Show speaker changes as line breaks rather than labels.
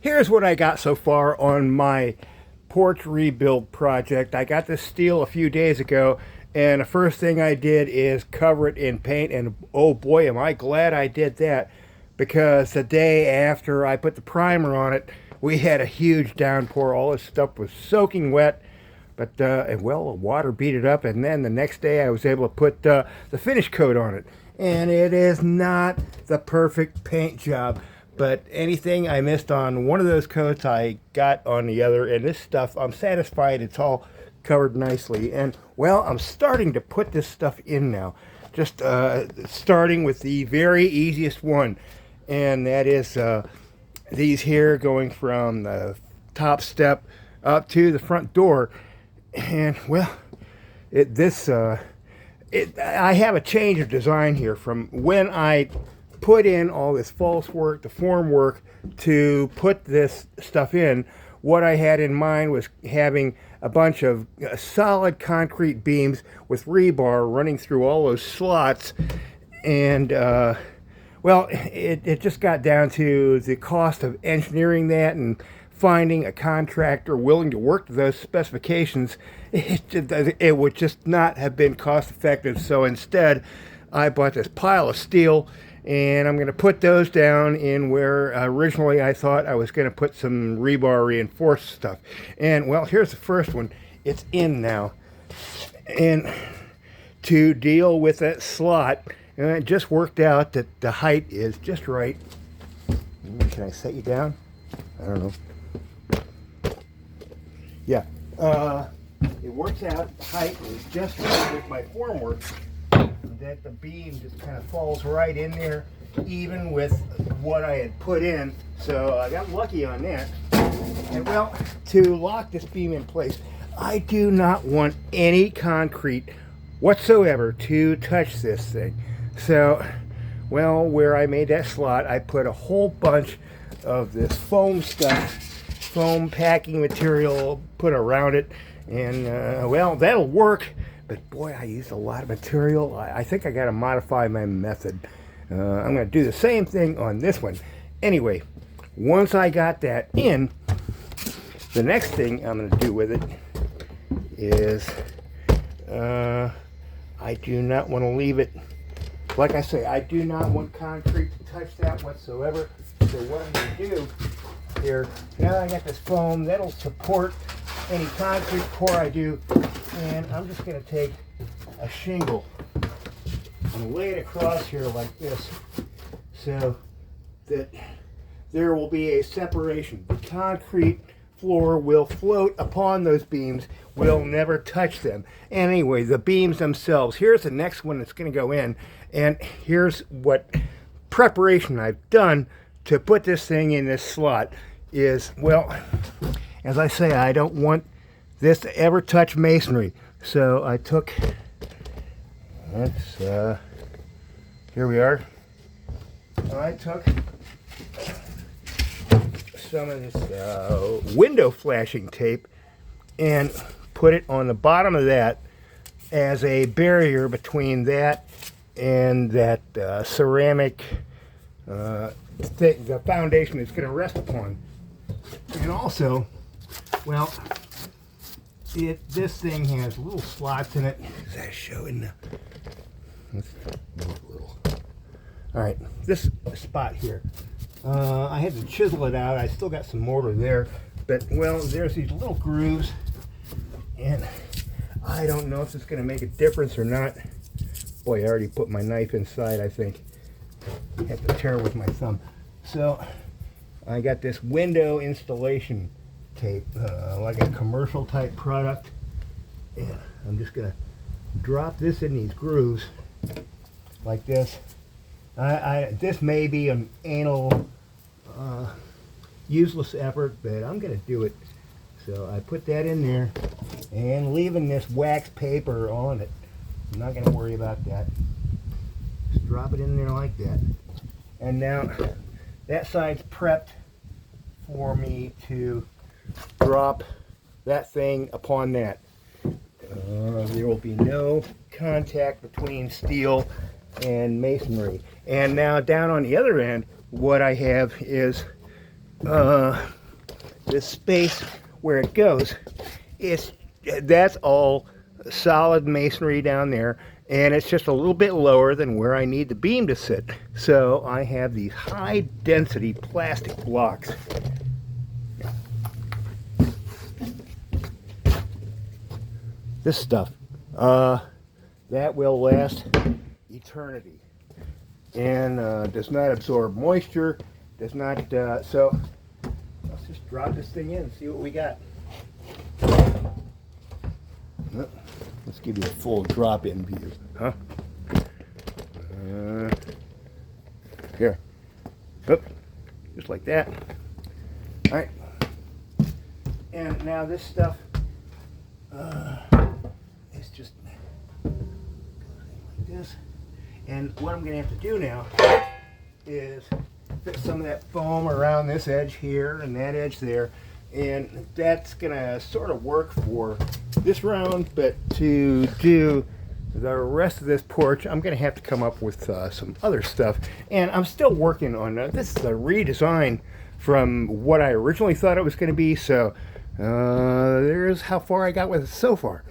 here's what I got so far on my porch rebuild project. I got this steel a few days ago, and the first thing I did is cover it in paint, and oh boy, am I glad I did that, because the day after I put the primer on it, we had a huge downpour. All this stuff was soaking wet, but well, the water beat it up, and then the next day I was able to put the finish coat on it, and it is not the perfect paint job, but anything I missed on one of those coats I got on the other, and this stuff, I'm satisfied it's all covered nicely. And well, I'm starting to put this stuff in now, just starting with the very easiest one, and that is these here, going from the top step up to the front door. And well, I have a change of design here from when I put in all this false work, the form work, to put this stuff in. What I had in mind was having a bunch of solid concrete beams with rebar running through all those slots, and well, it just got down to the cost of engineering that and finding a contractor willing to work to those specifications. It would just not have been cost effective. So instead, I bought this pile of steel, and I'm going to put those down in where originally I thought I was going to put some rebar reinforced stuff. And well, here's the first one. It's in now. And to deal with that slot, and it just worked out that the height is just right. Can I set you down? I don't know. Yeah. It works out, the height is just right with my formwork, that the beam just kind of falls right in there, even with what I had put in. So I got lucky on that. And well, to lock this beam in place, I do not want any concrete whatsoever to touch this thing. So, well, where I made that slot, I put a whole bunch of this foam stuff, foam packing material, put around it, and well, that'll work. But boy, I used a lot of material. I think I got to modify my method. I'm going to do the same thing on this one. Anyway, once I got that in, the next thing I'm going to do with it is I do not want to leave it. Like I say, I do not want concrete to touch that whatsoever. So what I'm going to do here, now that I got this foam, that'll support any concrete pour I do. And I'm just going to take a shingle and lay it across here like this, so that there will be a separation. The concrete floor will float upon those beams, will never touch them. Anyway, the beams themselves, here's the next one that's going to go in, and here's what preparation I've done to put this thing in this slot is, well, as I say, I don't want this to ever touch masonry. So I took, here we are. I took some of this window flashing tape and put it on the bottom of that as a barrier between that and that ceramic the foundation it's going to rest upon. And also, well, this thing has little slots in it. Is that showing? Let's move a little. All right, this spot here. I had to chisel it out. I still got some mortar there, but well, there's these little grooves, and I don't know if it's going to make a difference or not. Boy, I already put my knife inside, I think. I have to tear with my thumb. So I got this window installation tape, like a commercial type product, and I'm just gonna drop this in these grooves like this. This may be an anal useless effort, but I'm gonna do it. So I put that in there and leaving this wax paper on it. I'm not gonna worry about that. Just drop it in there like that. And now that side's prepped for me to drop that thing upon that. There will be no contact between steel and masonry. And now down on the other end, what I have is this space where it goes, that's all solid masonry down there, and it's just a little bit lower than where I need the beam to sit. So I have these high density plastic blocks. This stuff, that will last eternity, and does not absorb moisture, does not, so let's just drop this thing in and see what we got. Let's give you a full drop-in view, huh? Here. Oop. Just like that. All right. And now this stuff is just like this. And what I'm going to have to do now is fit some of that foam around this edge here and that edge there. And that's going to sort of work for this round, but to do the rest of this porch, I'm going to have to come up with some other stuff. And I'm still working on this is a redesign from what I originally thought it was going to be. So there's how far I got with it so far.